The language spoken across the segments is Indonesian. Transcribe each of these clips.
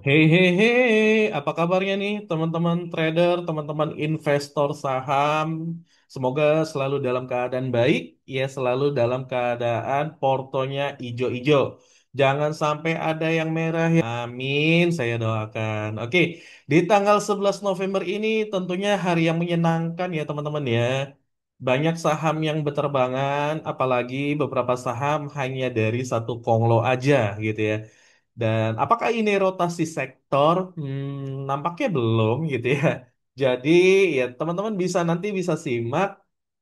Hei, hei, hei, apa kabarnya nih teman-teman trader, teman-teman investor saham? Semoga selalu dalam keadaan baik, ya selalu dalam keadaan portonya ijo-ijo. Jangan sampai ada yang merah ya. Amin, saya doakan. Oke, di tanggal 11 November ini tentunya hari yang menyenangkan ya teman-teman ya. Banyak saham yang berterbangan, apalagi beberapa saham hanya dari satu konglo aja gitu ya. Dan apakah ini rotasi sektor? Nampaknya belum gitu ya. Jadi ya teman-teman nanti bisa simak.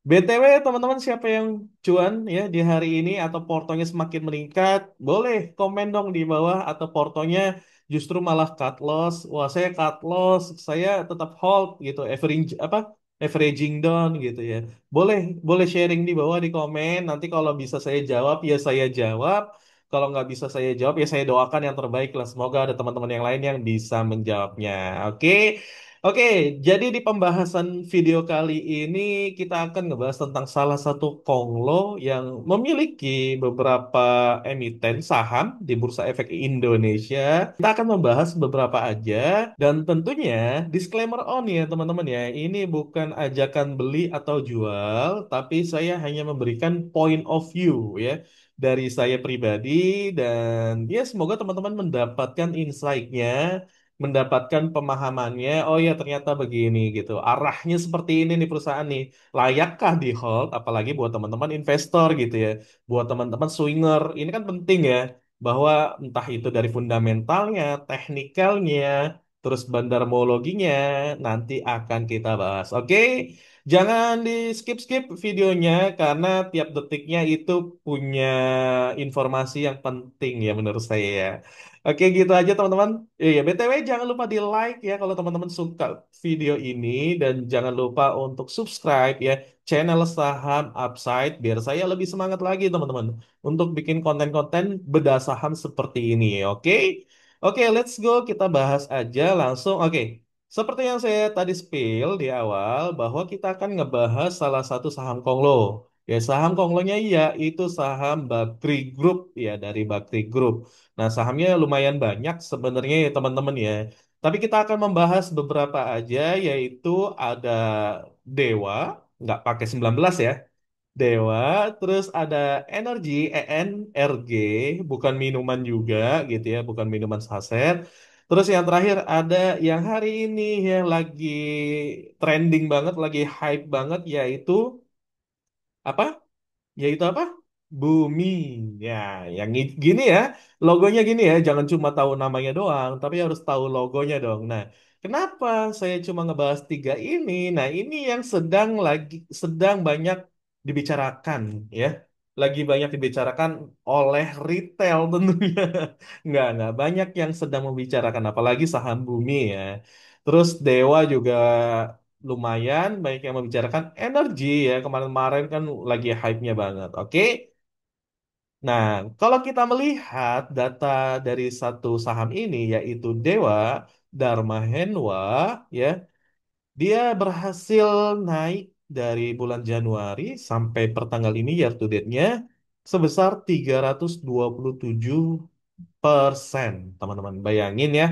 BTW teman-teman siapa yang cuan ya di hari ini atau portonya semakin meningkat? Boleh komen dong di bawah atau portonya justru malah cut loss. Wah, saya cut loss, saya tetap hold gitu, averaging down gitu ya. Boleh boleh sharing di bawah di komen. Nanti kalau bisa saya jawab ya saya jawab. Kalau nggak bisa saya jawab, ya saya doakan yang terbaik lah. Semoga ada teman-teman yang lain yang bisa menjawabnya. Oke, oke. Jadi di pembahasan video kali ini kita akan ngebahas tentang salah satu konglo yang memiliki beberapa emiten saham di Bursa Efek Indonesia. Kita akan membahas beberapa aja dan tentunya disclaimer on ya teman-teman ya. Ini bukan ajakan beli atau jual, tapi saya hanya memberikan point of view ya dari saya pribadi dan ya semoga teman-teman mendapatkan insight-nya, mendapatkan pemahamannya. Oh ya ternyata begini gitu. Arahnya seperti ini nih perusahaan nih. Layakkah di hold? Apalagi buat teman-teman investor gitu ya. Buat teman-teman swinger. Ini kan penting ya bahwa entah itu dari fundamentalnya, teknikalnya, terus bandarmologinya nanti akan kita bahas. Oke? Jangan di skip-skip videonya karena tiap detiknya itu punya informasi yang penting ya menurut saya ya. Oke gitu aja teman-teman. Iya, BTW jangan lupa di like ya kalau teman-teman suka video ini dan jangan lupa untuk subscribe ya channel Saham Upside biar saya lebih semangat lagi teman-teman untuk bikin konten-konten bedah saham seperti ini. Oke? Oke, let's go kita bahas aja langsung. Oke. Seperti yang saya tadi spill di awal, bahwa kita akan ngebahas salah satu saham Konglo. Ya, saham Konglonya ya itu saham Bakri Group ya dari Bakri Group. Nah, sahamnya lumayan banyak sebenarnya ya teman-teman ya. Tapi kita akan membahas beberapa aja, yaitu ada Dewa, nggak pakai 19 ya. Dewa, terus ada energi ENRG, bukan minuman juga gitu ya, bukan minuman saset. Terus yang terakhir ada yang hari ini yang lagi trending banget, lagi hype banget, yaitu apa? Yaitu apa? Bumi. Ya, gini ya, logonya gini ya, jangan cuma tahu namanya doang, tapi harus tahu logonya dong. Nah, kenapa saya cuma ngebahas tiga ini? Nah, ini yang sedang banyak dibicarakan ya. Lagi banyak dibicarakan oleh retail tentunya. Nggak banyak yang sedang membicarakan, apalagi saham Bumi ya. Terus Dewa juga lumayan banyak yang membicarakan energi ya kemarin-kemarin kan lagi hype-nya banget. Oke. Nah, kalau kita melihat data dari satu saham ini yaitu Dewa Dharma Henwa ya, dia berhasil naik dari bulan Januari sampai pertanggal ini year to date-nya sebesar 327%. Teman-teman, bayangin ya,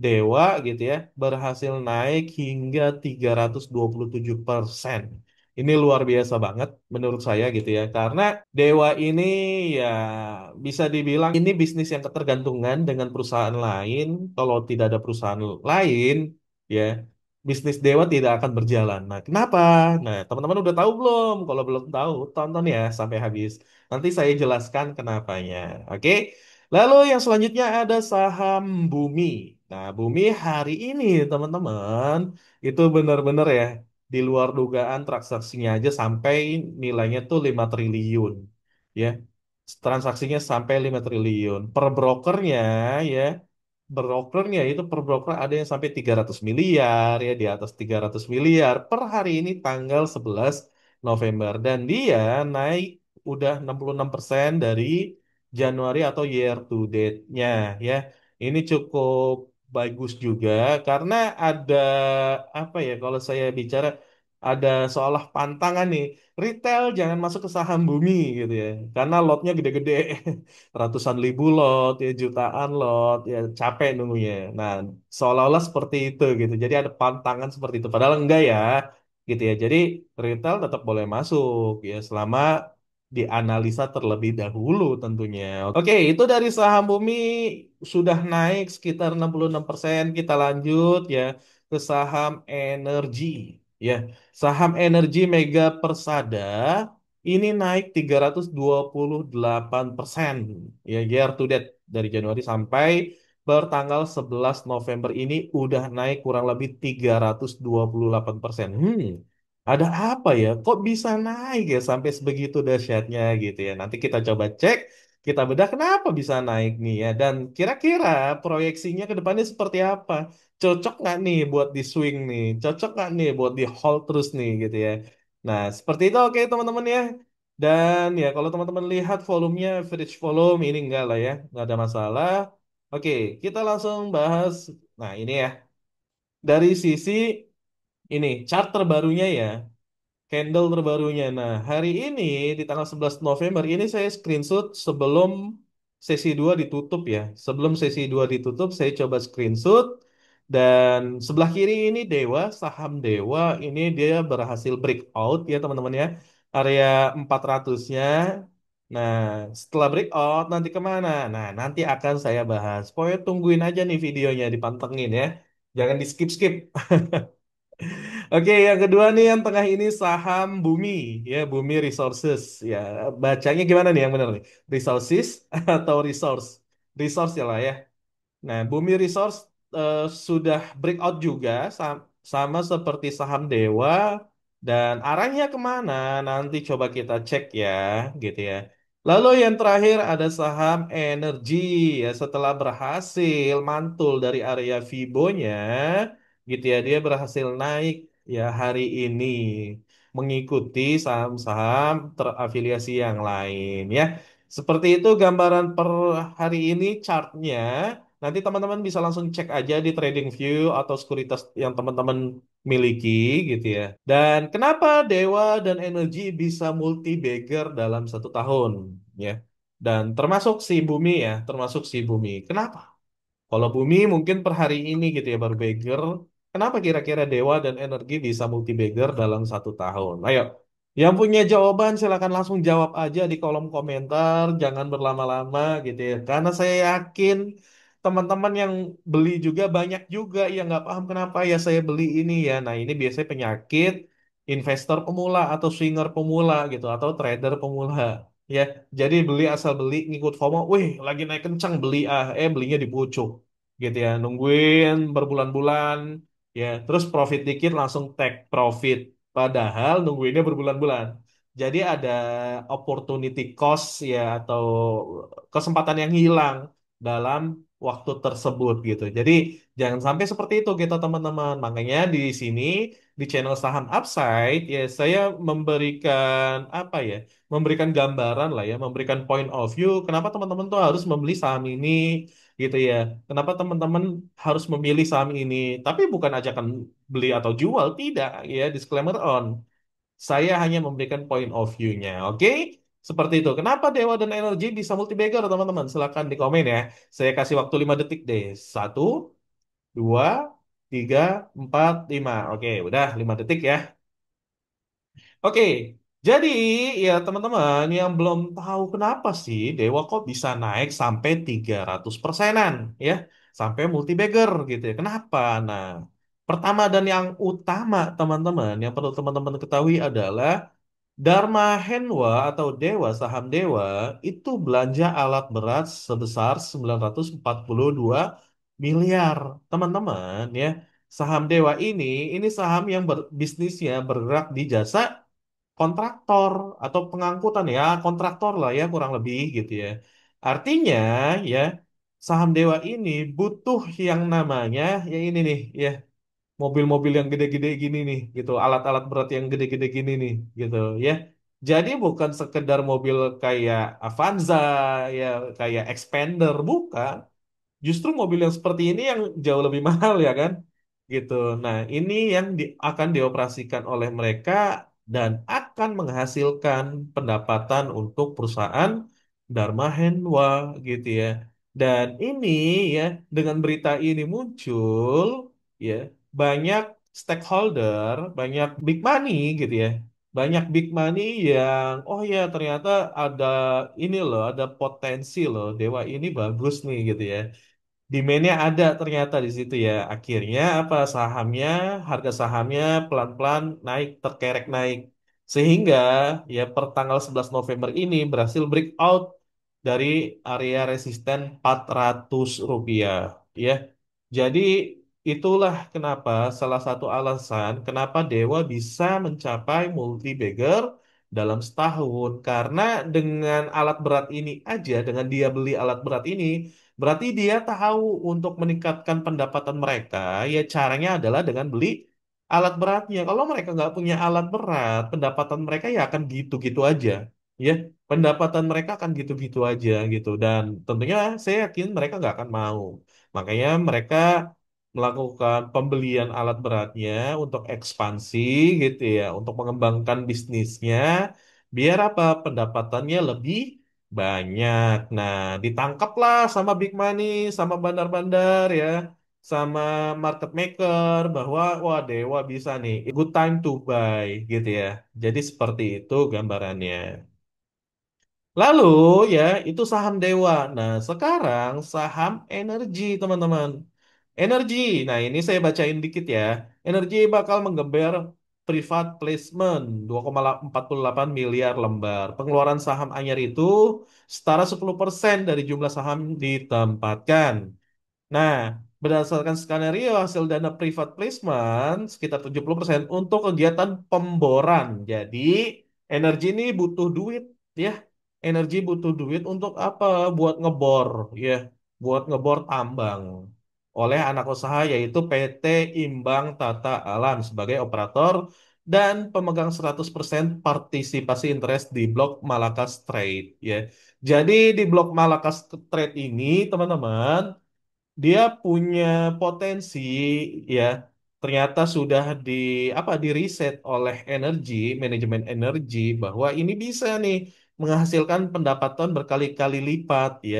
Dewa gitu ya, berhasil naik hingga 327%. Ini luar biasa banget menurut saya gitu ya, karena Dewa ini ya bisa dibilang ini bisnis yang ketergantungan dengan perusahaan lain. Kalau tidak ada perusahaan lain, ya bisnis Dewa tidak akan berjalan. Nah, kenapa? Nah, teman-teman udah tahu belum? Kalau belum tahu, tonton ya sampai habis. Nanti saya jelaskan kenapanya. Oke? Lalu yang selanjutnya ada saham Bumi. Nah, Bumi hari ini teman-teman itu benar-benar ya di luar dugaan transaksinya aja sampai nilainya tuh 5 triliun. Ya, transaksinya sampai 5 triliun. Per brokernya ya, brokernya itu per broker ada yang sampai 300 miliar ya, di atas 300 miliar per hari ini tanggal 11 November. Dan dia naik udah 66% dari Januari atau year to date-nya ya. Ini cukup bagus juga karena ada apa ya kalau saya bicara ada seolah pantangan nih, retail jangan masuk ke saham bumi gitu ya, karena lotnya gede-gede, ratusan ribu lot, ya jutaan lot, ya capek nunggunya. Nah, seolah-olah seperti itu gitu. Jadi ada pantangan seperti itu, padahal enggak ya, gitu ya. Jadi retail tetap boleh masuk ya selama dianalisa terlebih dahulu tentunya. Oke, itu dari saham bumi sudah naik sekitar 66%. Kita lanjut ya ke saham energi. Ya, saham energi Mega Persada ini naik 328%. Ya, year to date dari Januari sampai bertanggal 11 November ini udah naik kurang lebih 328%. Ada apa ya? Kok bisa naik ya sampai sebegitu dahsyatnya gitu ya. Nanti kita coba cek, kita bedah kenapa bisa naik nih ya. Dan kira-kira proyeksinya ke depannya seperti apa? Cocok nggak nih buat di swing nih? Cocok nggak nih buat di hold terus nih gitu ya. Nah, seperti itu oke teman-teman ya. Dan ya kalau teman-teman lihat volumenya, average volume ini enggak lah ya. Nggak ada masalah. Oke, kita langsung bahas. Nah, ini ya. Dari sisi ini, chart terbarunya ya. Candle terbarunya. Nah, hari ini di tanggal 11 November ini saya screenshot sebelum sesi 2 ditutup ya. Sebelum sesi 2 ditutup, saya coba screenshot dan sebelah kiri ini Dewa, saham Dewa ini dia berhasil breakout ya teman-teman ya. Area 400-nya. Nah, setelah breakout nanti kemana? Nah, nanti akan saya bahas. Pokoknya tungguin aja nih videonya, dipantengin ya. Jangan di skip-skip. Oke, yang kedua nih yang tengah ini saham Bumi, ya Bumi Resources. Ya, bacanya gimana nih yang benar nih? Resources atau resource? Resource ya lah ya. Nah, Bumi Resource sudah breakout juga sama seperti saham Dewa dan arahnya kemana? Nanti coba kita cek ya, gitu ya. Lalu yang terakhir ada saham energi ya setelah berhasil mantul dari area Fibonya, gitu ya dia berhasil naik ya hari ini mengikuti saham-saham terafiliasi yang lain ya. Seperti itu gambaran per hari ini chartnya. Nanti teman-teman bisa langsung cek aja di TradingView atau sekuritas yang teman-teman miliki gitu ya. Dan kenapa Dewa dan Energi bisa multi bagger dalam 1 tahun ya. Dan termasuk si Bumi ya, termasuk si Bumi. Kenapa? Kalau Bumi mungkin per hari ini gitu ya baru bagger. Kenapa kira-kira Dewa dan Energi bisa multi bagger dalam 1 tahun? Ayo, yang punya jawaban silakan langsung jawab aja di kolom komentar. Jangan berlama-lama gitu ya. Karena saya yakin teman-teman yang beli juga banyak juga yang nggak paham kenapa ya saya beli ini ya. Nah ini biasanya penyakit investor pemula atau swinger pemula gitu atau trader pemula. Ya, jadi beli asal beli ngikut FOMO, wih lagi naik kencang beli belinya di pucuk gitu ya, nungguin berbulan-bulan ya, terus profit dikit langsung take profit, padahal nungguinnya berbulan-bulan. Jadi ada opportunity cost ya atau kesempatan yang hilang dalam waktu tersebut gitu. Jadi jangan sampai seperti itu gitu teman-teman. Makanya di sini di channel Saham Upside ya saya memberikan apa ya? Memberikan gambaran lah ya, memberikan point of view kenapa teman-teman tuh harus membeli saham ini gitu ya. Kenapa teman-teman harus memilih saham ini? Tapi bukan ajakan beli atau jual, tidak ya, disclaimer on. Saya hanya memberikan point of view-nya, oke? Seperti itu. Kenapa Dewa dan Energi bisa multi bagger, teman-teman? Silahkan di komen ya. Saya kasih waktu 5 detik deh. 1, 2, 3, 4, 5. Oke, udah 5 detik ya. Oke, jadi ya teman-teman yang belum tahu kenapa sih Dewa kok bisa naik sampai 300%-an ya, sampai multi bagger gitu ya. Kenapa? Nah, pertama dan yang utama teman-teman yang perlu teman-teman ketahui adalah Dharma Henwa atau Dewa, saham Dewa itu belanja alat berat sebesar 942 miliar. Teman-teman ya, saham Dewa ini saham yang bisnisnya bergerak di jasa kontraktor atau pengangkutan ya, kontraktor lah ya kurang lebih gitu ya. Artinya ya, saham Dewa ini butuh yang namanya ya ini nih ya, mobil-mobil yang gede-gede gini nih gitu, alat-alat berat yang gede-gede gini nih gitu ya. Jadi bukan sekedar mobil kayak Avanza ya, kayak Expander bukan. Justru mobil yang seperti ini yang jauh lebih mahal ya kan. gitu. Nah, ini yang akan dioperasikan oleh mereka dan akan menghasilkan pendapatan untuk perusahaan Dharma Hendwa gitu ya. Dan ini ya, dengan berita ini muncul ya, banyak stakeholder, banyak big money gitu ya. Banyak big money yang oh ya ternyata ada ini loh, ada potensi loh. Dewa ini bagus nih gitu ya. Demand-nya ada ternyata di situ ya. Akhirnya apa sahamnya, harga sahamnya pelan-pelan naik, terkerek naik. Sehingga ya per tanggal 11 November ini berhasil breakout dari area resisten 400 rupiah ya. Jadi itulah kenapa salah satu alasan kenapa Dewa bisa mencapai multi bagger dalam setahun. Karena dengan alat berat ini aja, dengan dia beli alat berat ini, berarti dia tahu untuk meningkatkan pendapatan mereka, ya caranya adalah dengan beli alat beratnya. Kalau mereka nggak punya alat berat, pendapatan mereka ya akan gitu-gitu aja. Ya, pendapatan mereka akan gitu-gitu aja gitu. Dan tentunya saya yakin mereka nggak akan mau. Makanya mereka melakukan pembelian alat beratnya untuk ekspansi gitu ya, untuk mengembangkan bisnisnya, biar apa? Pendapatannya lebih banyak. Nah, ditangkaplah sama big money, sama bandar-bandar ya, sama market maker bahwa wah Dewa bisa nih, good time to buy gitu ya. Jadi seperti itu gambarannya. Lalu ya itu saham Dewa. Nah, sekarang saham energi teman-teman. Energi. Nah, ini saya bacain dikit ya. Energi bakal menggeber privat placement 2,48 miliar lembar. Pengeluaran saham anyar itu setara 10% dari jumlah saham ditempatkan. Nah, berdasarkan skenario hasil dana private placement sekitar 70% untuk kegiatan pemboran. Jadi, energi ini butuh duit ya. Energi butuh duit untuk apa? Buat ngebor ya, buat ngebor tambang oleh anak usaha yaitu PT Imbang Tata Alam sebagai operator dan pemegang 100% partisipasi interest di Blok Malakas Trade ya. Jadi di Blok Malakas Trade ini teman-teman dia punya potensi ya ternyata sudah di riset oleh energi manajemen energi bahwa ini bisa nih menghasilkan pendapatan berkali-kali lipat ya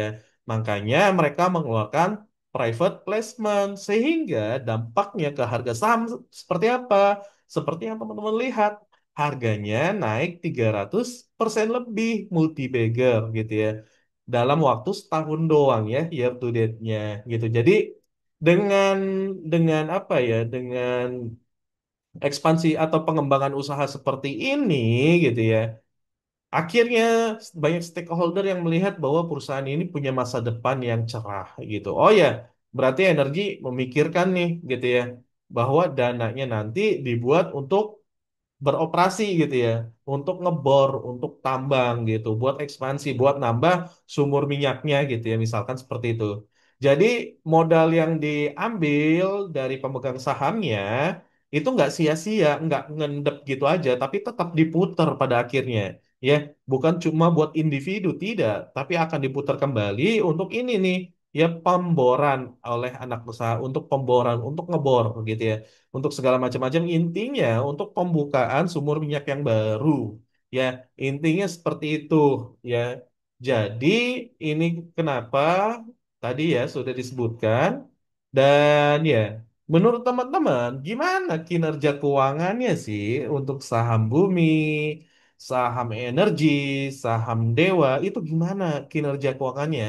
makanya mereka mengeluarkan private placement sehingga dampaknya ke harga saham seperti apa seperti yang teman-teman lihat harganya naik 300% lebih multi bagger gitu ya dalam waktu setahun doang ya year to date-nya gitu. Jadi dengan apa ya dengan ekspansi atau pengembangan usaha seperti ini gitu ya. Akhirnya banyak stakeholder yang melihat bahwa perusahaan ini punya masa depan yang cerah gitu. Oh ya, berarti energi memikirkan nih gitu ya bahwa dananya nanti dibuat untuk beroperasi gitu ya untuk ngebor, untuk tambang gitu, buat ekspansi, buat nambah sumur minyaknya gitu ya, misalkan seperti itu. Jadi modal yang diambil dari pemegang sahamnya itu nggak sia-sia, nggak ngendep gitu aja, tapi tetap diputar pada akhirnya. Ya, bukan cuma buat individu, tidak, tapi akan diputar kembali untuk ini nih, ya pemboran oleh anak usaha, untuk pemboran, untuk ngebor gitu ya untuk segala macam-macam intinya untuk pembukaan sumur minyak yang baru ya intinya seperti itu ya jadi ini kenapa tadi ya sudah disebutkan dan ya menurut teman-teman gimana kinerja keuangannya sih untuk saham bumi saham energi saham dewa itu gimana kinerja keuangannya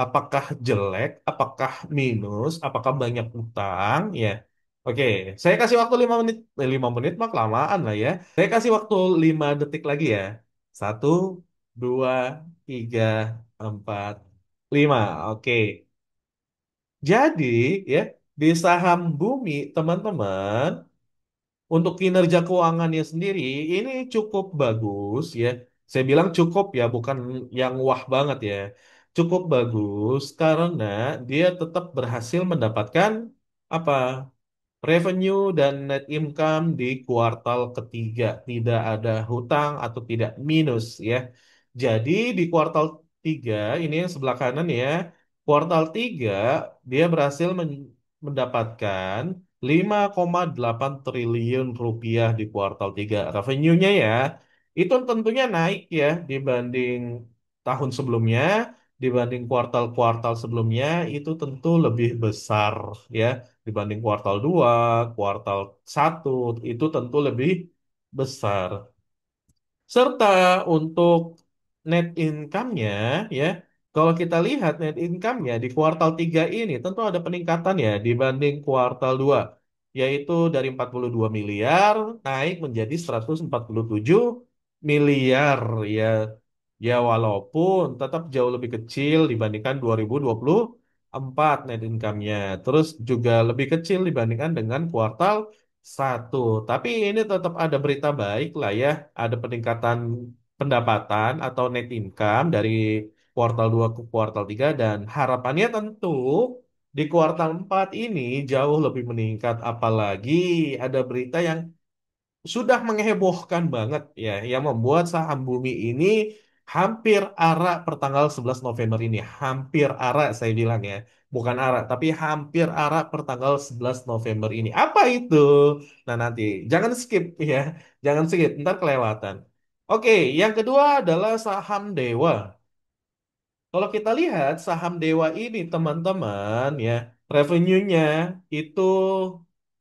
apakah jelek apakah minus apakah banyak utang ya Oke, saya kasih waktu 5 menit. 5 menit mah kelamaan lah ya. Saya kasih waktu 5 detik lagi ya. Satu, dua, tiga, empat, lima. Oke. Jadi ya, di saham bumi teman-teman, untuk kinerja keuangannya sendiri, ini cukup bagus ya. Saya bilang cukup ya, bukan yang wah banget ya. Cukup bagus karena dia tetap berhasil mendapatkan apa? Revenue dan net income di kuartal ketiga tidak ada hutang atau tidak minus ya. Jadi di kuartal tiga ini yang sebelah kanan ya, kuartal tiga dia berhasil mendapatkan 5,8 triliun rupiah di kuartal 3. Revenue-nya ya, itu tentunya naik ya dibanding tahun sebelumnya, dibanding kuartal-kuartal sebelumnya, itu tentu lebih besar ya. Dibanding kuartal 2, kuartal 1, itu tentu lebih besar. Serta untuk net income-nya ya, kalau kita lihat net income-nya di kuartal 3 ini tentu ada peningkatan ya dibanding kuartal 2, yaitu dari 42 miliar naik menjadi 147 miliar ya. Ya walaupun tetap jauh lebih kecil dibandingkan 2024 net income-nya. Terus juga lebih kecil dibandingkan dengan kuartal 1. Tapi ini tetap ada berita baik lah ya, ada peningkatan pendapatan atau net income dari kuartal 2 ke kuartal 3 dan harapannya tentu di kuartal 4 ini jauh lebih meningkat apalagi ada berita yang sudah menghebohkan banget ya yang membuat saham bumi ini hampir arak per tanggal 11 November ini. Hampir arak saya bilang ya. Bukan arak, tapi hampir arak per tanggal 11 November ini. Apa itu? Nah, nanti jangan skip ya. Jangan skip, ntar kelewatan. Oke, yang kedua adalah saham Dewa. Kalau kita lihat saham Dewa ini teman-teman ya, revenue-nya itu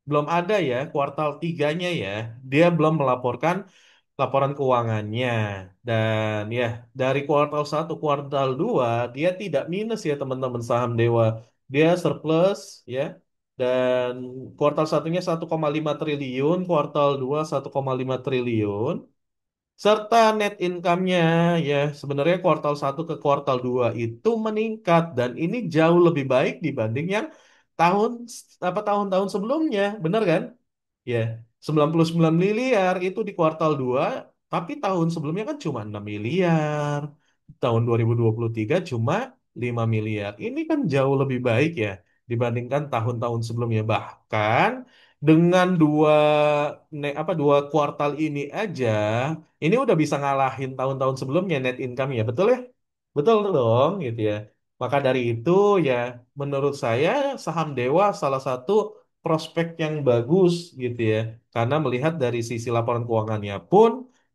belum ada ya, kuartal tiganya ya. Dia belum melaporkan laporan keuangannya. Dan ya, dari kuartal satu kuartal 2 dia tidak minus ya teman-teman saham Dewa. Dia surplus ya. Dan kuartal satunya 1,5 triliun, kuartal 2 1,5 triliun. Serta net income-nya ya sebenarnya kuartal satu ke kuartal 2 itu meningkat dan ini jauh lebih baik dibanding yang tahun tahun-tahun sebelumnya, benar kan? Ya, 99 miliar itu di kuartal 2, tapi tahun sebelumnya kan cuma 6 miliar. Tahun 2023 cuma 5 miliar. Ini kan jauh lebih baik ya dibandingkan tahun-tahun sebelumnya. Bahkan dengan dua kuartal ini aja, ini udah bisa ngalahin tahun-tahun sebelumnya net income ya, betul ya? Betul dong, gitu ya. Maka dari itu ya, menurut saya saham Dewa salah satu prospek yang bagus gitu ya. Karena melihat dari sisi laporan keuangannya pun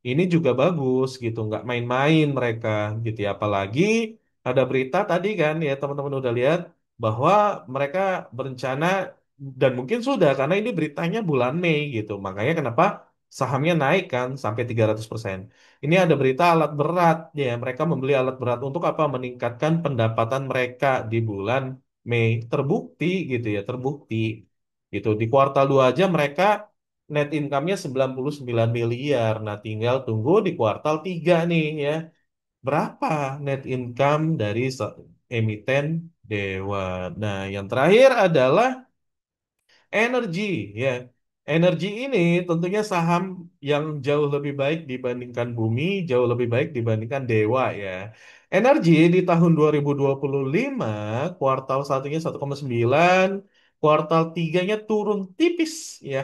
ini juga bagus gitu, nggak main-main mereka gitu ya. Apalagi ada berita tadi kan ya teman-teman udah lihat bahwa mereka berencana dan mungkin sudah karena ini beritanya bulan Mei gitu. Makanya kenapa sahamnya naik kan sampai 300%. Ini ada berita alat berat ya, mereka membeli alat berat untuk apa? Meningkatkan pendapatan mereka di bulan Mei. Terbukti gitu ya, terbukti. Gitu. Di kuartal 2 aja mereka net income-nya 99 miliar. Nah, tinggal tunggu di kuartal 3 nih ya. Berapa net income dari emiten Dewa. Nah, yang terakhir adalah energi, ya. Energi ini tentunya saham yang jauh lebih baik dibandingkan bumi, jauh lebih baik dibandingkan dewa ya. Energi di tahun 2025, kuartal satunya 1,9, kuartal tiganya turun tipis ya.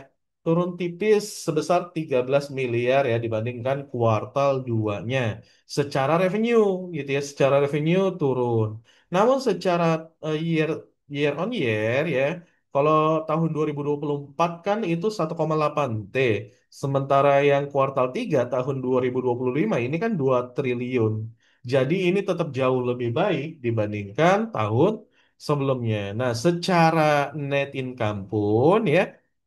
Turun tipis sebesar 13 miliar ya dibandingkan kuartal duanya. Secara revenue gitu ya, secara revenue turun. Namun secara year year on year ya, kalau tahun 2024 kan itu 1,8 T. Sementara yang kuartal 3 tahun 2025 ini kan 2 triliun. Jadi ini tetap jauh lebih baik dibandingkan tahun sebelumnya. Nah, secara net income pun ya,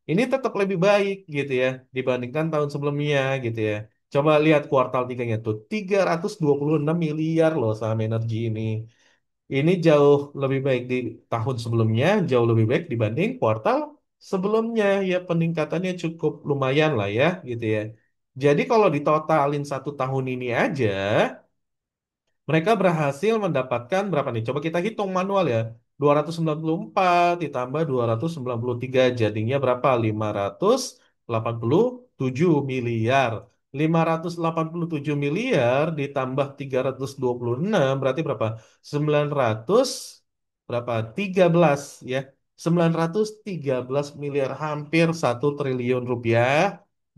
ini tetap lebih baik gitu ya dibandingkan tahun sebelumnya gitu ya. Coba lihat kuartal tiganya tuh 326 miliar loh saham energi ini. Ini jauh lebih baik di tahun sebelumnya, jauh lebih baik dibanding kuartal sebelumnya. Ya peningkatannya cukup lumayan lah ya, gitu ya. Jadi kalau ditotalin 1 tahun ini aja, mereka berhasil mendapatkan berapa nih? Coba kita hitung manual ya. 294 ditambah 293 jadinya berapa? 587 miliar. 587 miliar ditambah 326 berarti berapa? 900 berapa? 13 ya. 913 miliar hampir 1 triliun rupiah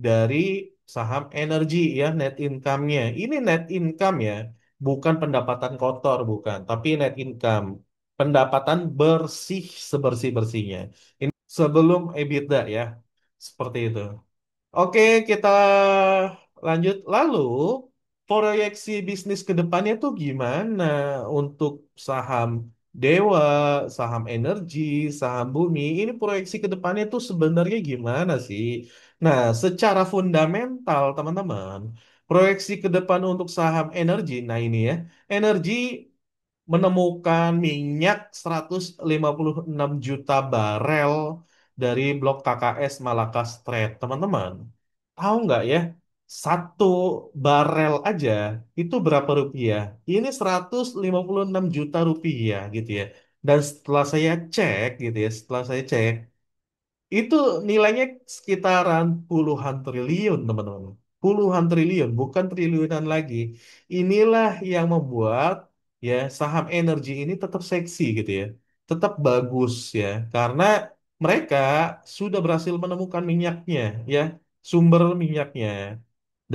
dari saham energi ya net income-nya. Ini net income ya, bukan pendapatan kotor, bukan, tapi net income. pendapatan bersih sebersih-bersihnya. Ini sebelum EBITDA ya, seperti itu. Oke, kita lanjut. Lalu, proyeksi bisnis ke depannya tuh gimana untuk saham Dewa, saham energi, saham bumi? Ini proyeksi ke depannya tuh sebenarnya gimana sih? Nah, secara fundamental, teman-teman, proyeksi ke depan untuk saham energi, nah ini ya, energi menemukan minyak 156 juta barel dari blok KKS Malaka Strait. Teman-teman, tahu nggak ya? Satu barel aja itu berapa rupiah? Ini 156 juta rupiah gitu ya. Dan setelah saya cek gitu ya, setelah saya cek, itu nilainya sekitaran puluhan triliun, teman-teman. Puluhan triliun, bukan triliunan lagi. Inilah yang membuat ya saham energi ini tetap seksi gitu ya. Tetap bagus ya. Karena mereka sudah berhasil menemukan minyaknya ya, sumber minyaknya.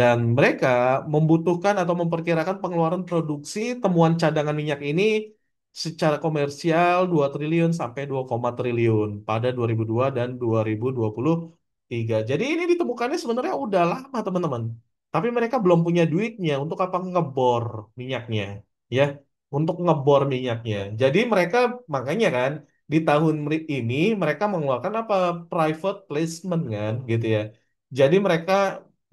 Dan mereka membutuhkan atau memperkirakan pengeluaran produksi temuan cadangan minyak ini secara komersial 2 triliun sampai 2, triliun pada 2002 dan 2023. Jadi ini ditemukannya sebenarnya udah lama teman-teman. Tapi mereka belum punya duitnya untuk apa ngebor minyaknya ya, untuk ngebor minyaknya. Jadi mereka makanya kan di tahun ini mereka mengeluarkan apa private placement kan gitu ya. Jadi mereka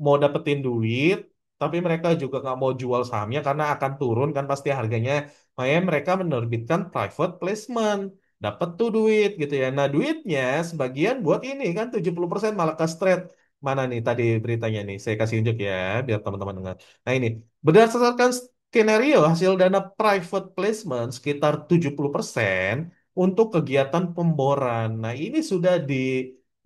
mau dapetin duit, tapi mereka juga nggak mau jual sahamnya karena akan turun kan pasti harganya. Makanya mereka menerbitkan private placement, dapat tuh duit gitu ya. Nah duitnya sebagian buat ini kan 70% Malaka Trade. Mana nih tadi beritanya nih, saya kasih unjuk ya biar teman-teman dengar. Nah ini, berdasarkan skenario hasil dana private placement sekitar 70% untuk kegiatan pemboran. Nah ini sudah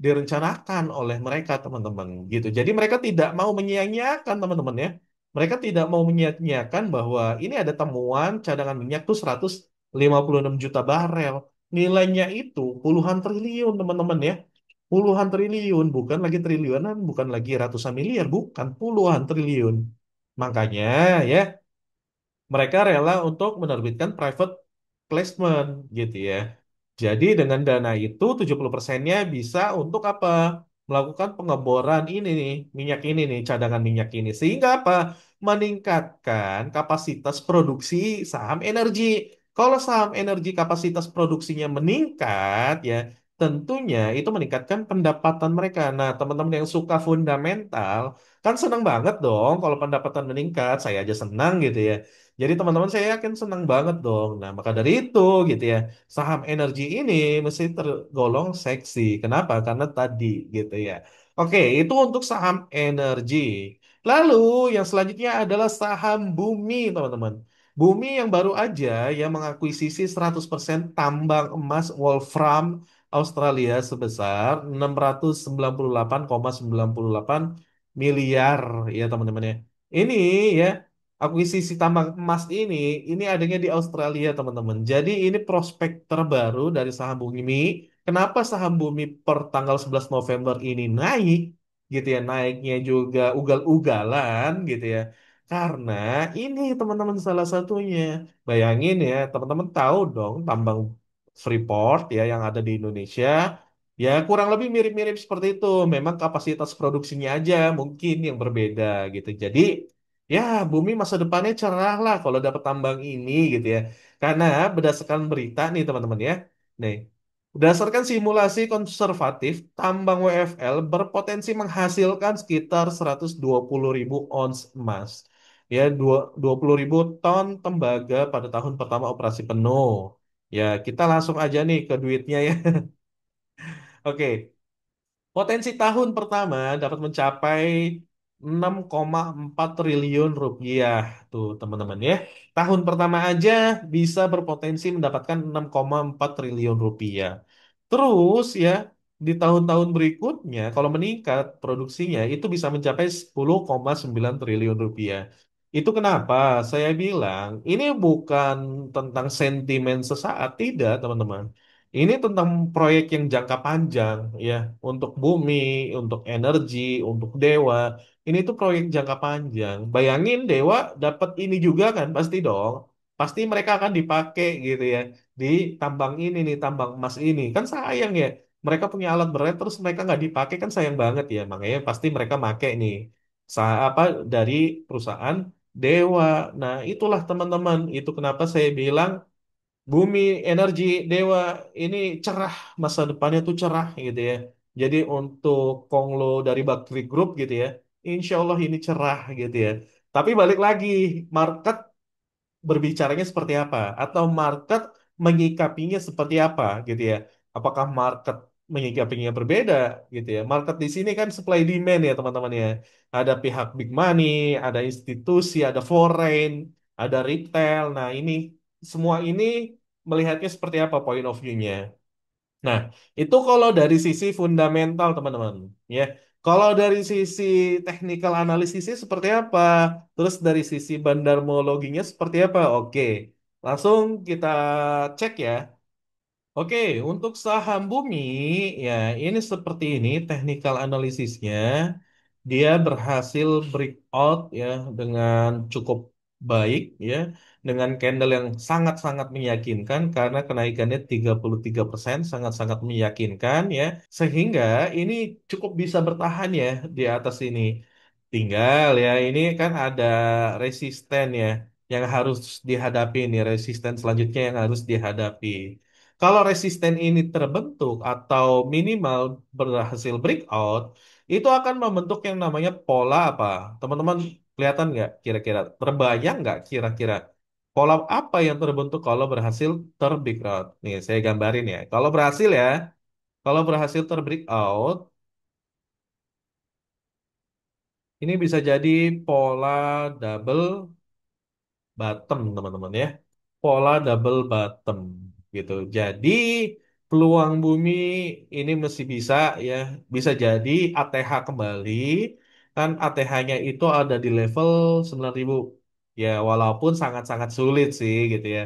direncanakan oleh mereka teman-teman gitu. Jadi mereka tidak mau menyia-nyiakan teman-teman ya. Mereka tidak mau menyia-nyiakan bahwa ini ada temuan cadangan minyak tuh 156 juta barel. Nilainya itu puluhan triliun teman-teman ya. Puluhan triliun, bukan lagi triliunan, bukan lagi ratusan miliar, bukan puluhan triliun. Makanya ya mereka rela untuk menerbitkan private placement gitu ya. Jadi dengan dana itu 70%-nya bisa untuk apa? Melakukan pengeboran ini nih, minyak ini nih, cadangan minyak ini. Sehingga apa? Meningkatkan kapasitas produksi saham energi. Kalau saham energi kapasitas produksinya meningkat ya, tentunya itu meningkatkan pendapatan mereka. Nah, teman-teman yang suka fundamental kan senang banget dong kalau pendapatan meningkat. Saya aja senang gitu ya. Jadi teman-teman saya yakin senang banget dong. Nah, maka dari itu gitu ya, saham energi ini mesti tergolong seksi. Kenapa? Karena tadi gitu ya. Oke, itu untuk saham energi. Lalu yang selanjutnya adalah saham bumi, teman-teman. Bumi yang baru aja yang mengakuisisi 100% tambang emas Wolfram Australia sebesar 698,98 miliar ya teman-teman ya. Ini ya akuisisi tambang emas ini adanya di Australia, teman-teman. Jadi ini prospek terbaru dari saham bumi. Kenapa saham bumi per tanggal 11 November ini naik gitu ya, naiknya juga ugal-ugalan gitu ya. Karena ini teman-teman salah satunya. Bayangin ya, teman-teman tahu dong tambang Freeport ya yang ada di Indonesia. Ya kurang lebih mirip-mirip seperti itu. Memang kapasitas produksinya aja mungkin yang berbeda gitu. Jadi ya, bumi masa depannya cerah lah kalau dapat tambang ini gitu ya. Karena berdasarkan berita nih teman-teman ya. Nih, berdasarkan simulasi konservatif, tambang WFL berpotensi menghasilkan sekitar 120.000 ons emas. Ya, 20.000 ton tembaga pada tahun pertama operasi penuh. Ya, kita langsung aja nih ke duitnya ya. Oke, potensi tahun pertama dapat mencapai 6,4 triliun rupiah. Tuh, teman-teman ya. Tahun pertama aja bisa berpotensi mendapatkan 6,4 triliun rupiah. Terus ya, di tahun-tahun berikutnya kalau meningkat produksinya itu bisa mencapai 10,9 triliun rupiah. Itu kenapa saya bilang ini bukan tentang sentimen sesaat, tidak, teman-teman. Ini tentang proyek yang jangka panjang ya, untuk bumi, untuk energi, untuk Dewa. Ini tuh proyek jangka panjang. Bayangin Dewa dapat ini juga kan pasti dong. Pasti mereka akan dipakai gitu ya. di tambang ini nih, tambang emas ini. Kan sayang ya. Mereka punya alat berat terus mereka nggak dipakai kan sayang banget ya. Makanya pasti mereka make nih apa dari perusahaan Dewa. Nah, itulah teman-teman. Itu kenapa saya bilang Bumi Energi Dewa ini cerah, masa depannya tuh cerah gitu ya. Jadi untuk Konglo dari Bakri Group gitu ya, insya Allah ini cerah gitu ya. Tapi balik lagi, market berbicaranya seperti apa? Atau market menyikapinya seperti apa gitu ya? Apakah market menyikapinya berbeda gitu ya? Market di sini kan supply demand ya teman-teman ya. Ada pihak big money, ada institusi, ada foreign, ada retail. Nah ini semua ini melihatnya seperti apa point of view-nya. Nah, itu kalau dari sisi fundamental, teman-teman, ya. Kalau dari sisi technical analisisnya seperti apa? Terus dari sisi bandarmologinya seperti apa? Oke, langsung kita cek ya. Oke, untuk saham bumi, ya ini seperti ini technical analisisnya. Dia berhasil breakout ya dengan cukup baik ya, dengan candle yang sangat-sangat meyakinkan karena kenaikannya 33% sangat-sangat meyakinkan ya. Sehingga ini cukup bisa bertahan ya di atas ini. Tinggal ya, ini kan ada resisten ya yang harus dihadapi nih, resisten selanjutnya yang harus dihadapi. Kalau resisten ini terbentuk atau minimal berhasil breakout, itu akan membentuk yang namanya pola apa? Teman-teman kelihatan nggak kira-kira? Terbayang nggak kira-kira? Pola apa yang terbentuk kalau berhasil terbreakout? Nih, saya gambarin ya. Kalau berhasil terbreakout, ini bisa jadi pola double bottom, teman-teman ya. Pola double bottom gitu. Jadi peluang bumi ini masih bisa ya, bisa jadi ATH kembali. Kan ATH-nya itu ada di level 9.000. Ya, walaupun sangat-sangat sulit sih gitu ya.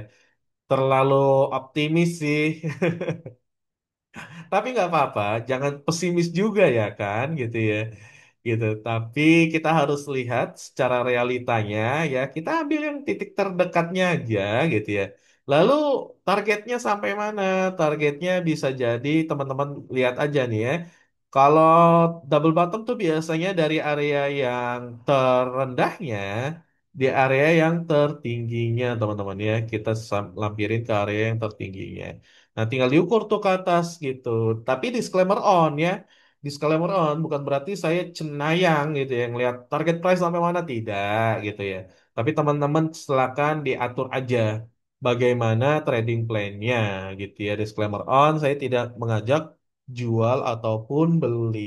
Terlalu optimis sih. Tapi nggak apa-apa, jangan pesimis juga ya kan, gitu ya. Gitu. Tapi kita harus lihat secara realitanya ya. Kita ambil yang titik terdekatnya aja gitu ya. Lalu targetnya sampai mana? Targetnya bisa jadi teman-teman lihat aja nih ya. Kalau double bottom tuh biasanya dari area yang terendahnya di area yang tertingginya teman-teman ya. Kita lampirin ke area yang tertingginya. Nah, tinggal diukur tuh ke atas gitu. Tapi disclaimer on ya. Disclaimer on bukan berarti saya cenayang gitu ya ngelihat target price sampai mana tidak gitu ya. Tapi teman-teman silakan diatur aja bagaimana trading plan-nya gitu ya. Disclaimer on, saya tidak mengajak jual ataupun beli.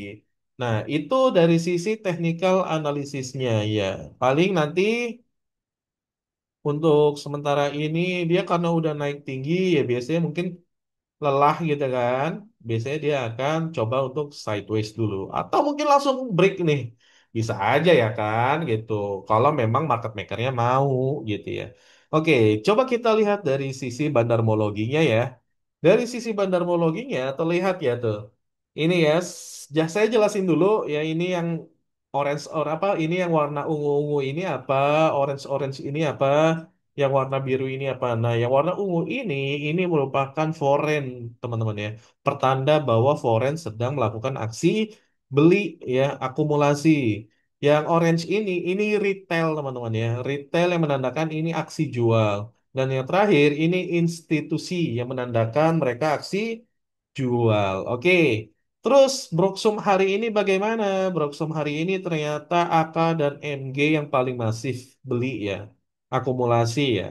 Nah, itu dari sisi technical analisisnya ya. Paling nanti untuk sementara ini dia karena udah naik tinggi ya biasanya mungkin lelah gitu kan, biasanya dia akan coba untuk sideways dulu atau mungkin langsung break nih. Bisa aja ya kan gitu. Kalau memang market makernya mau gitu ya. Oke, coba kita lihat dari sisi bandarmologinya ya. Dari sisi bandarmologinya terlihat ya tuh. Ini ya, saya jelasin dulu ya ini yang orange or apa ini yang warna ungu-ungu ini apa, orange-orange ini apa, yang warna biru ini apa. Nah, yang warna ungu ini merupakan foreign, teman-teman ya. Pertanda bahwa foreign sedang melakukan aksi beli ya, akumulasi. Yang orange ini retail, teman-teman ya. Retail yang menandakan ini aksi jual. Dan yang terakhir ini institusi yang menandakan mereka aksi jual. Oke. Terus Broksum hari ini bagaimana? Broksum hari ini ternyata AK dan MG yang paling masif beli ya. Akumulasi ya.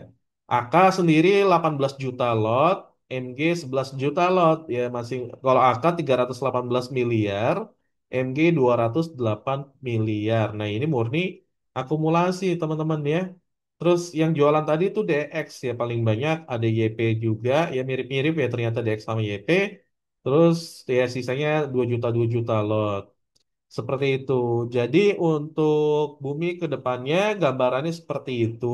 AK sendiri 18 juta lot, MG 11 juta lot ya masih kalau AK 318 miliar, MG 208 miliar. Nah, ini murni akumulasi teman-teman ya. Terus yang jualan tadi itu DX ya paling banyak, ada YP juga ya mirip-mirip ya ternyata DX sama YP. Terus ya sisanya 2 juta lot. Seperti itu. Jadi untuk bumi ke depannya gambarannya seperti itu.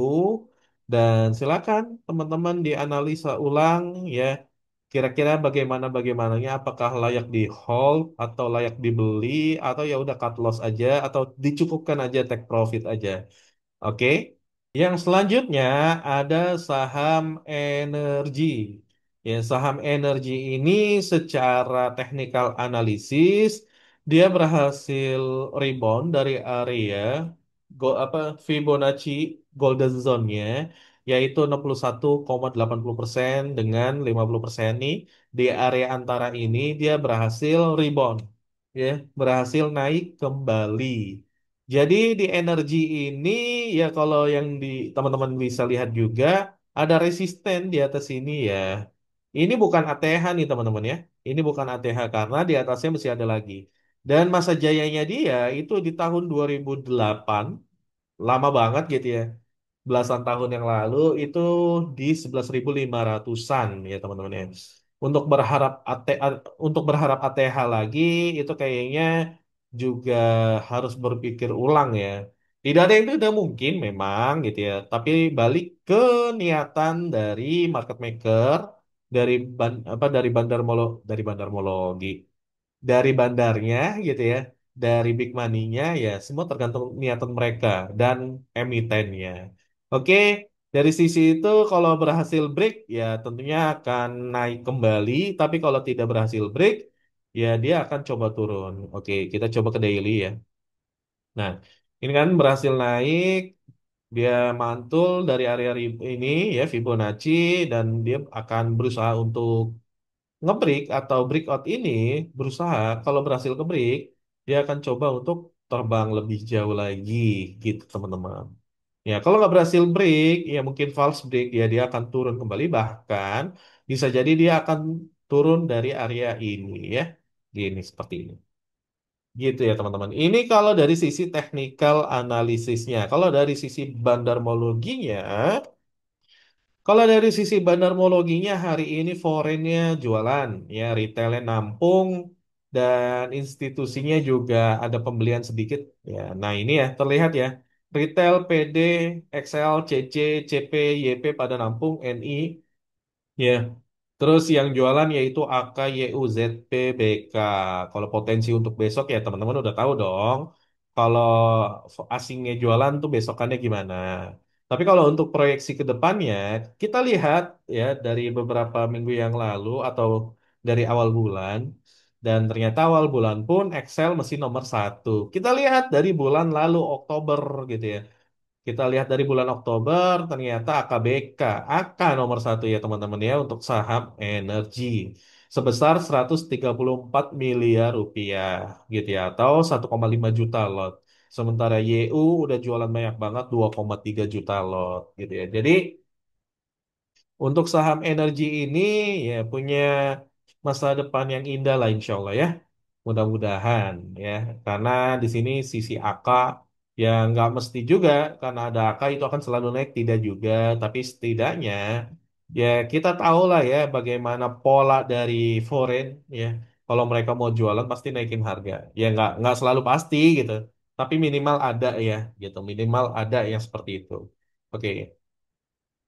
Dan silakan teman-teman dianalisa ulang ya. Kira-kira bagaimananya apakah layak di hold atau layak dibeli atau ya udah cut loss aja atau dicukupkan aja take profit aja. Oke. Yang selanjutnya ada saham energi. Ya, saham energi ini secara technical analisis dia berhasil rebound dari area Fibonacci Golden Zone-nya yaitu 61,80% dengan 50% nih di area antara ini dia berhasil rebound ya, berhasil naik kembali. Jadi di energi ini ya kalau yang di teman-teman bisa lihat juga ada resisten di atas ini ya. Ini bukan ATH nih teman-teman ya. Ini bukan ATH karena di atasnya masih ada lagi. Dan masa jayanya dia itu di tahun 2008, lama banget gitu ya. Belasan tahun yang lalu itu di 11.500-an ya teman-teman ya. Untuk berharap ATH lagi itu kayaknya juga harus berpikir ulang ya. Tidak ada yang tidak mungkin memang gitu ya. Tapi balik ke niatan dari market maker dari bandarmologi dari bandarnya gitu ya, dari big money-nya ya semua tergantung niatan mereka dan emitennya. Oke, dari sisi itu kalau berhasil break ya tentunya akan naik kembali, tapi kalau tidak berhasil break ya dia akan coba turun. Oke, kita coba ke daily ya. Nah, ini kan berhasil naik, dia mantul dari area ini ya Fibonacci dan dia akan berusaha untuk ngebreak atau breakout ini berusaha kalau berhasil ke break dia akan coba untuk terbang lebih jauh lagi gitu teman-teman. Ya kalau nggak berhasil break ya mungkin false break ya dia akan turun kembali bahkan bisa jadi dia akan turun dari area ini ya gini seperti ini. Gitu ya teman-teman. Ini kalau dari sisi technical analisisnya. Kalau dari sisi bandarmologinya, kalau dari sisi bandarmologinya hari ini foreignnya jualan, ya retailnya nampung dan institusinya juga ada pembelian sedikit. Ya, nah ini ya terlihat ya retail PD, XL, CC, CP, YP pada nampung, NI, ya. Terus yang jualan yaitu AK, YU, ZP, BK. Kalau potensi untuk besok ya teman-teman udah tahu dong. Kalau asingnya jualan tuh besokannya gimana. Tapi kalau untuk proyeksi ke depannya, kita lihat ya dari beberapa minggu yang lalu atau dari awal bulan. Dan ternyata awal bulan pun Excel masih nomor satu. Kita lihat dari bulan lalu Oktober gitu ya. Kita lihat dari bulan Oktober, ternyata AKBK, AK nomor satu ya teman-teman ya untuk saham energi sebesar 134 miliar rupiah gitu ya atau 1,5 juta lot. Sementara YU udah jualan banyak banget 2,3 juta lot gitu ya. Jadi untuk saham energi ini ya punya masa depan yang indah lah insya Allah ya. Mudah-mudahan ya. Karena di sini sisi AK yang nggak mesti juga karena ada AK itu akan selalu naik tidak juga. Tapi setidaknya ya kita tahu lah ya bagaimana pola dari foreign ya. Kalau mereka mau jualan pasti naikin harga. Ya nggak selalu pasti gitu. Tapi minimal ada ya gitu. Minimal ada yang seperti itu. Oke.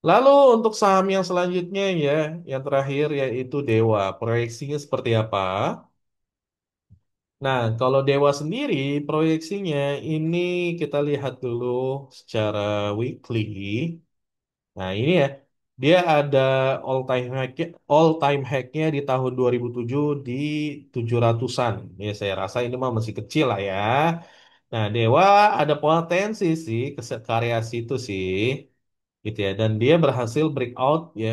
Lalu untuk saham yang selanjutnya ya, yang terakhir yaitu Dewa. Proyeksinya seperti apa? Nah, kalau Dewa sendiri proyeksinya ini kita lihat dulu secara weekly. Nah, ini ya. Dia ada all time hack-nya di tahun 2007 di 700-an. Ya, saya rasa ini mah masih kecil lah ya. Nah, Dewa ada potensi sih ke area situ sih gitu ya dan dia berhasil breakout ya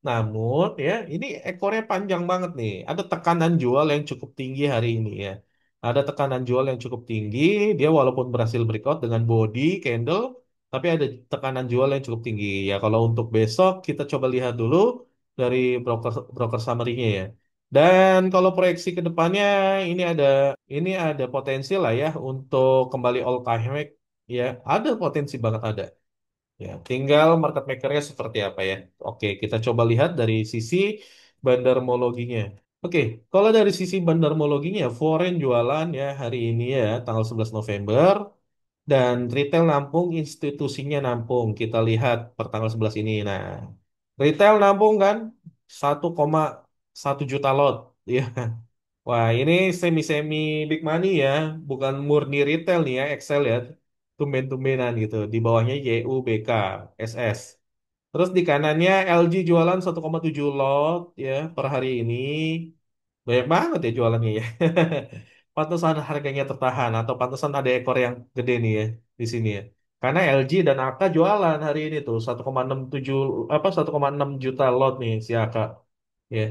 namun ya ini ekornya panjang banget nih ada tekanan jual yang cukup tinggi hari ini ya ada tekanan jual yang cukup tinggi dia walaupun berhasil breakout dengan body candle tapi ada tekanan jual yang cukup tinggi ya kalau untuk besok kita coba lihat dulu dari broker broker summary-nya ya dan kalau proyeksi ke depannya ini ada potensi lah ya untuk kembali all time high ya ada potensi banget ada. Ya, tinggal market makernya seperti apa ya. Oke, kita coba lihat dari sisi bandarmologinya. Oke, kalau dari sisi bandarmologinya, foreign jualan ya hari ini ya, tanggal 11 November. Dan retail nampung, institusinya nampung. Kita lihat per tanggal 11 ini. Nah, retail nampung kan 1,1 juta lot. Ya, wah ini semi-semi big money ya. Bukan murni retail nih ya, Excel ya. Tumben-tumbenan gitu. Di bawahnya YUBK, SS. Terus di kanannya LG jualan 1,7 lot ya per hari ini. Banyak banget ya jualannya ya. Pantesan harganya tertahan atau pantesan ada ekor yang gede nih ya di sini ya. Karena LG dan AK jualan hari ini tuh 1,67 apa 1,6 juta lot nih si AK ya.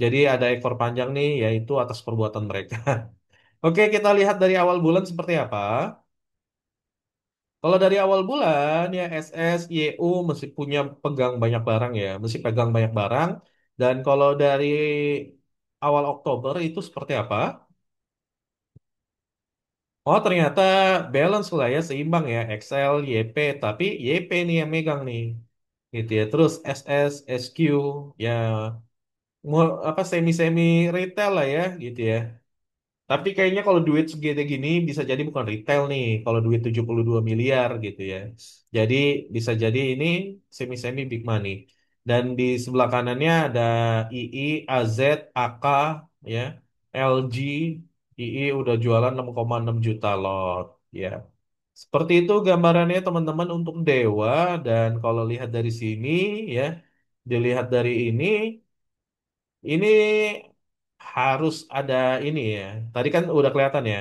Jadi ada ekor panjang nih yaitu atas perbuatan mereka. Oke, kita lihat dari awal bulan seperti apa. Kalau dari awal bulan ya SS, YU mesti punya pegang banyak barang ya, mesti pegang banyak barang. Dan kalau dari awal Oktober itu seperti apa? Oh ternyata balance lah ya, seimbang ya, XL, YP, tapi YP nih yang megang nih, gitu ya. Terus SS, SQ, ya apa semi-semi retail lah ya, gitu ya. Tapi kayaknya kalau duit segede gini bisa jadi bukan retail nih. Kalau duit 72 miliar gitu ya. Jadi bisa jadi ini semi-semi big money. Dan di sebelah kanannya ada II, AZ, AK, ya, LG. II udah jualan 6,6 juta lot. Ya, seperti itu gambarannya teman-teman untuk Dewa. Dan kalau lihat dari sini ya, dilihat dari ini harus ada ini ya. Tadi kan udah kelihatan ya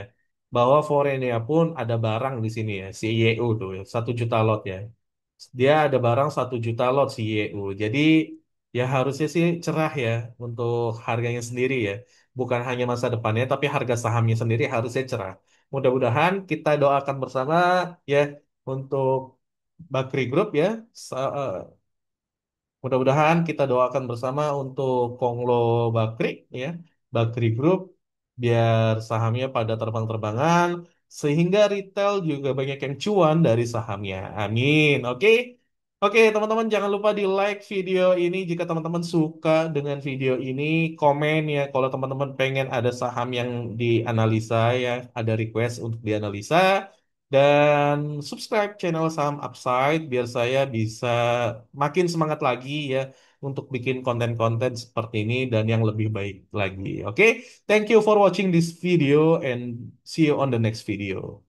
bahwa Forenia pun ada barang di sini ya, si YU tuh ya, 1 juta lot ya. Dia ada barang 1 juta lot si YU. Jadi ya harusnya sih cerah ya untuk harganya sendiri ya. Bukan hanya masa depannya, tapi harga sahamnya sendiri harusnya cerah. Mudah-mudahan kita doakan bersama ya untuk Bakri Group ya. Mudah-mudahan kita doakan bersama untuk Konglo Bakri ya, Bakri Group biar sahamnya pada terbang-terbangan sehingga retail juga banyak yang cuan dari sahamnya. Amin. Oke. Oke, teman-teman jangan lupa di like video ini jika teman-teman suka dengan video ini, komen ya kalau teman-teman pengen ada saham yang dianalisa ya, ada request untuk dianalisa dan subscribe channel Saham Upside biar saya bisa makin semangat lagi ya untuk bikin konten-konten seperti ini dan yang lebih baik lagi. Oke, thank you for watching this video and see you on the next video.